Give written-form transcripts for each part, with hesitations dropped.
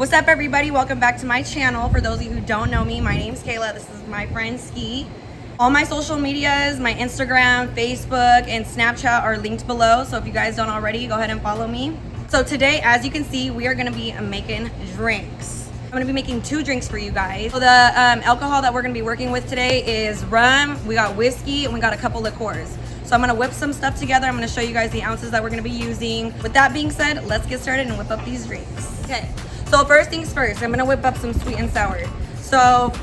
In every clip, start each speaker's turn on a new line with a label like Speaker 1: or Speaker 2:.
Speaker 1: What's up, everybody? Welcome back to my channel. For those of you who don't know me, my name's Kayla. This is my friend Ski. All my social medias, my Instagram, Facebook, and Snapchat are linked below. So if you guys don't already, go ahead and follow me. So today, as you can see, we are gonna be making drinks. I'm gonna be making 2 drinks for you guys. So the alcohol that we're gonna be working with today is rum, we got whiskey, and we got a couple liqueurs. So I'm gonna whip some stuff together. I'm gonna show you guys the ounces that we're gonna be using. With that being said, let's get started and whip up these drinks. Okay, so first things first, I'm gonna whip up some sweet and sour. So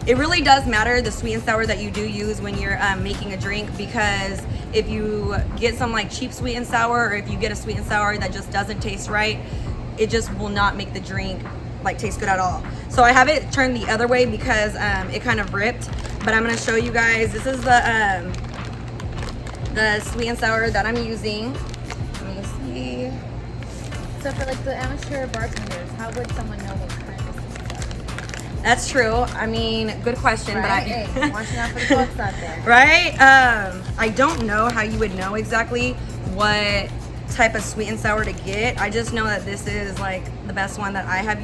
Speaker 1: it really does matter the sweet and sour that you do use when you're making a drink, because if you get some like cheap sweet and sour, or if you get a sweet and sour that just doesn't taste right, it just will not make the drink like taste good at all. So I have it turned the other way because it kind of ripped, but I'm gonna show you guys. This is the sweet and sour that I'm using. Let me see.
Speaker 2: So for like the amateur bartenders, how would someone know what kind of sweet and sour?
Speaker 1: That's true. I mean, good question,
Speaker 2: right?
Speaker 1: but
Speaker 2: Hey, watching out for the folks out there.
Speaker 1: Right? I don't know how you would know exactly what type of sweet and sour to get. I just know that this is like the best one that I have,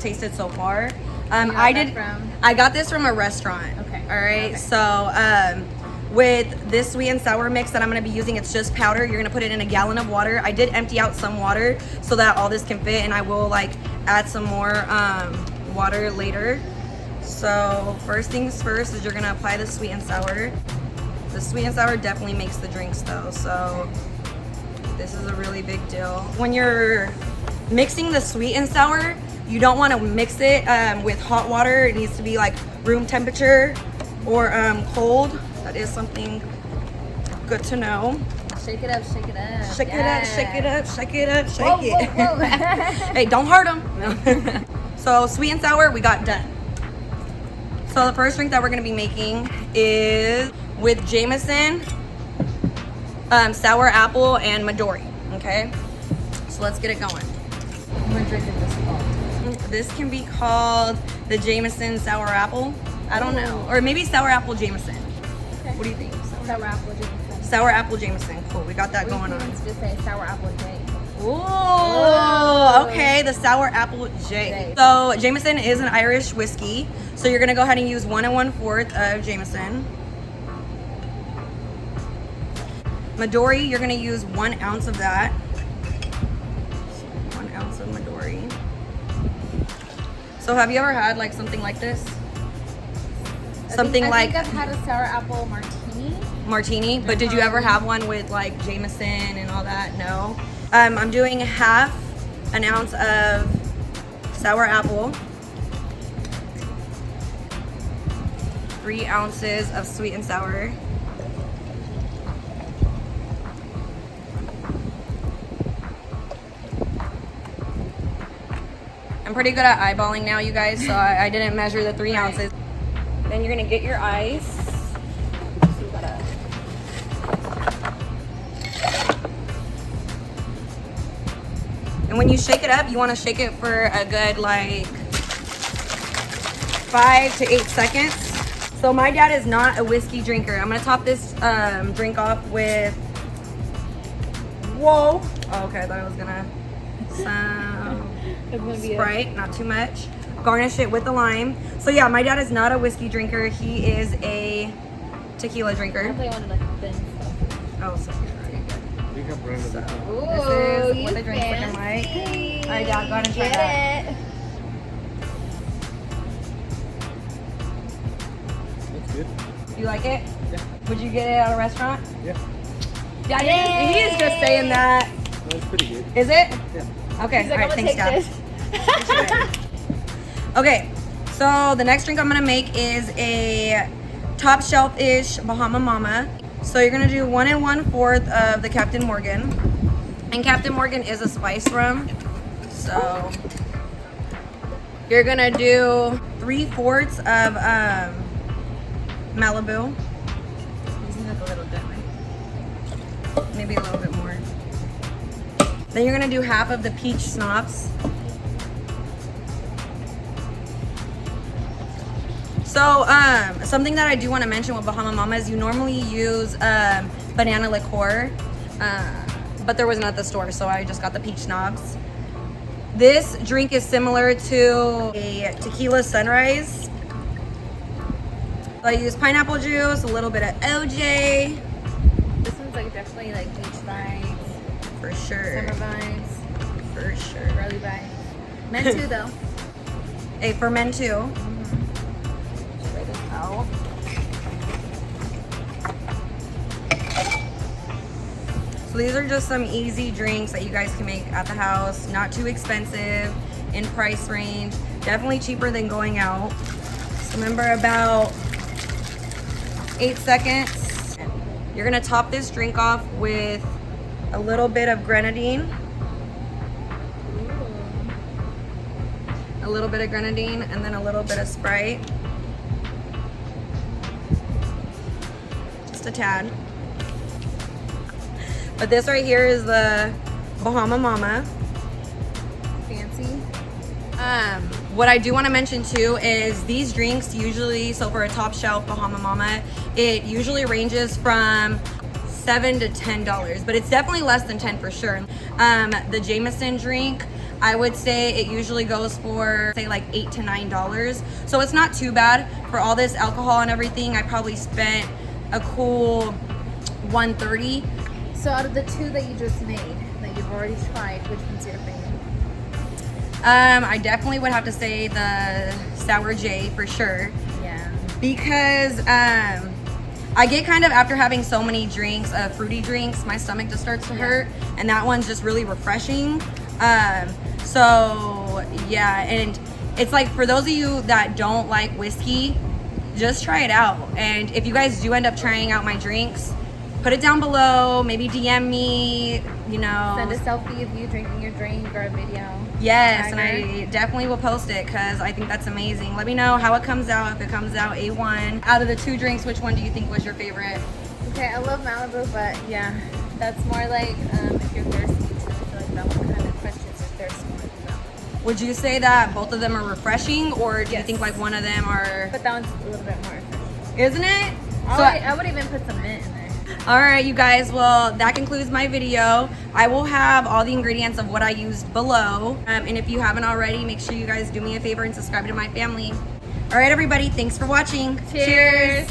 Speaker 1: tasted so far. I got this from a restaurant.
Speaker 2: Okay.
Speaker 1: All right.
Speaker 2: Okay.
Speaker 1: So with this sweet and sour mix that I'm going to be using, it's just powder. You're going to put it in a gallon of water. I did empty out some water so that all this can fit, and I will like add some more water later. So first things first is you're going to apply the sweet and sour. The sweet and sour definitely makes the drinks though, so this is a really big deal. When you're mixing the sweet and sour, you don't want to mix it with hot water. It needs to be like room temperature or cold. That is something good to know.
Speaker 2: Shake it up, shake it up.
Speaker 1: Shake it up, shake it up, shake it up, shake
Speaker 2: Whoa,
Speaker 1: it.
Speaker 2: whoa, whoa.
Speaker 1: Hey, don't hurt them. So sweet and sour, we got done. So the first drink that we're gonna be making is with Jameson, sour apple, and Midori. Okay, so let's get it going.
Speaker 2: What drink is this called?
Speaker 1: This can be called the Jameson sour apple. I don't know, or maybe sour apple Jameson.
Speaker 2: Okay.
Speaker 1: What do you think?
Speaker 2: Sour apple Jameson.
Speaker 1: Sour apple Jameson. Cool, we got that
Speaker 2: We
Speaker 1: going
Speaker 2: can
Speaker 1: on.
Speaker 2: just say sour apple J.
Speaker 1: Ooh, okay, the sour apple J.
Speaker 2: J.
Speaker 1: So Jameson is an Irish whiskey, so you're gonna go ahead and use 1 1/4 of Jameson. Midori, you're gonna use 1 ounce of that. So 1 ounce of Midori. So have you ever had like something like this? I think
Speaker 2: I've had a sour apple martini.
Speaker 1: But did you ever have one with like Jameson and all that? No. I'm doing 1/2 ounce of sour apple, 3 ounces of sweet and sour, I'm pretty good at eyeballing now, you guys, so I didn't measure the 3 ounces. Then you're gonna get your ice. So you gotta... And when you shake it up, you wanna shake it for a good like 5 to 8 seconds. So my dad is not a whiskey drinker. I'm gonna top this drink off with, whoa. Oh, okay, I thought I was gonna some Sprite, not too much. Garnish it with the lime. So yeah, my dad is not a whiskey drinker. He is a tequila drinker.
Speaker 2: I wanted like thin stuff.
Speaker 1: Oh, so good.
Speaker 3: You can brand it.
Speaker 2: Ooh,
Speaker 1: This is what the
Speaker 2: you
Speaker 1: drink's looking like.
Speaker 2: fancy.
Speaker 1: All right, Dad, go ahead and try
Speaker 2: Get
Speaker 1: that.
Speaker 2: it.
Speaker 3: That's good.
Speaker 1: You like it?
Speaker 3: Yeah.
Speaker 1: Would you get it at a restaurant?
Speaker 3: Yeah.
Speaker 1: Dad, he is just saying that.
Speaker 3: That's pretty good.
Speaker 1: Is it?
Speaker 3: Yeah.
Speaker 1: Okay,
Speaker 2: He's
Speaker 1: all
Speaker 2: like,
Speaker 1: right,
Speaker 2: I'm
Speaker 1: thanks,
Speaker 2: gonna
Speaker 1: Dad.
Speaker 2: take this.
Speaker 1: Okay, so the next drink I'm gonna make is a top shelf-ish Bahama Mama. So you're gonna do 1 1/4 of the Captain Morgan. And Captain Morgan is a spice rum. So you're gonna do 3/4 of Malibu.
Speaker 2: Using like a little bit, right?
Speaker 1: Maybe a little bit more. Then you're gonna do 1/2 of the peach schnapps. So something that I do want to mention with Bahama Mama is you normally use banana liqueur, but there wasn't at the store, so I just got the peach schnapps. This drink is similar to a tequila sunrise. So I use pineapple juice, a little bit of OJ.
Speaker 2: This one's like definitely like beach vibes,
Speaker 1: For sure.
Speaker 2: summer vibes,
Speaker 1: For sure.
Speaker 2: girly vibes. Men too though.
Speaker 1: Hey, for men too.
Speaker 2: Spray this out.
Speaker 1: So these are just some easy drinks that you guys can make at the house. Not too expensive in price range. Definitely cheaper than going out. So remember, about 8 seconds. You're gonna top this drink off with a little bit of Grenadine. A little bit of Grenadine and then a little bit of Sprite. Just a tad. But this right here is the Bahama Mama.
Speaker 2: Fancy.
Speaker 1: What I do want to mention too is these drinks usually, so for a top shelf Bahama Mama, it usually ranges from $7 to $10, but it's definitely less than 10 for sure. The Jameson drink, I would say it usually goes for say like $8 to $9. So it's not too bad for all this alcohol and everything. I probably spent a cool $130.
Speaker 2: So out of the two that you just made, that you've already tried, which one's your favorite?
Speaker 1: I definitely would have to say the Sour J for sure.
Speaker 2: Yeah.
Speaker 1: Because I get kind of, after having so many drinks, fruity drinks, my stomach just starts to hurt, and that one's just really refreshing. So yeah, and it's like, for those of you that don't like whiskey, just try it out. And if you guys do end up trying out my drinks, put it down below, maybe DM me, you know.
Speaker 2: Send a selfie of you drinking your drink or a video.
Speaker 1: Yes, and
Speaker 2: Tiger.
Speaker 1: I definitely will post it because I think that's amazing. Let me know how it comes out. If it comes out A1. Out of the two drinks, which one do you think was your favorite?
Speaker 2: Okay, I love Malibu, but yeah, that's more like if you're thirsty too. I feel like that one kind of quenches your thirst more than that one.
Speaker 1: Would you say that both of them are refreshing, or do you
Speaker 2: Yes.
Speaker 1: think like one of them are?
Speaker 2: But that one's a little bit more refreshing.
Speaker 1: Isn't it?
Speaker 2: I would even put some mint in there.
Speaker 1: All right, you guys. Well, that concludes my video. I will have all the ingredients of what I used below. And if you haven't already, make sure you guys do me a favor and subscribe to my family. All right, everybody. Thanks for watching.
Speaker 2: Cheers.